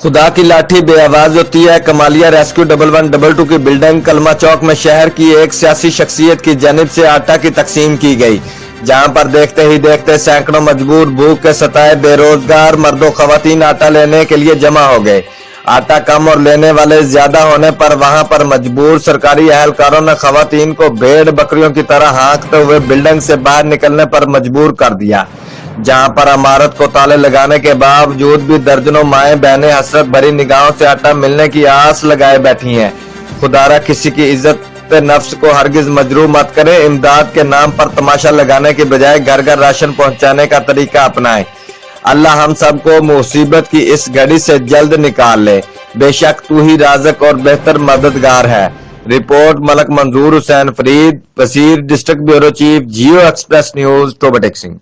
खुदा की लाठी बेआवाज होती है। कमालिया रेस्क्यू 1112 की बिल्डिंग कलमा चौक में शहर की एक सियासी शख्सियत की जानिब से आटा की तकसीम की गई, जहां पर देखते ही देखते सैकड़ों मजबूर भूख के सताए बेरोजगार मर्दों खवातीन आटा लेने के लिए जमा हो गए। आटा कम और लेने वाले ज्यादा होने पर वहां पर मजबूर सरकारी अहलकारों ने खवातीन को भेड़ बकरियों की तरह हाँकते हुए बिल्डिंग से बाहर निकलने पर मजबूर कर दिया, जहां पर इमारत को ताले लगाने के बावजूद भी दर्जनों माएं बहनें हसरत भरी निगाहों से आटा मिलने की आस लगाए बैठी हैं। खुदारा किसी की इज्जत नफ्स को हरगिज मजरूह मत करें। इमदाद के नाम पर तमाशा लगाने के बजाय घर घर राशन पहुंचाने का तरीका अपनाएं। अल्लाह हम सबको मुसीबत की इस घड़ी से जल्द निकाल ले। बेशक तू ही राज़िक और बेहतर मददगार है। रिपोर्ट मलक मंजूर हुसैन फरीद, वसीर district bureau chief, Geo express news, Toba Tek Singh.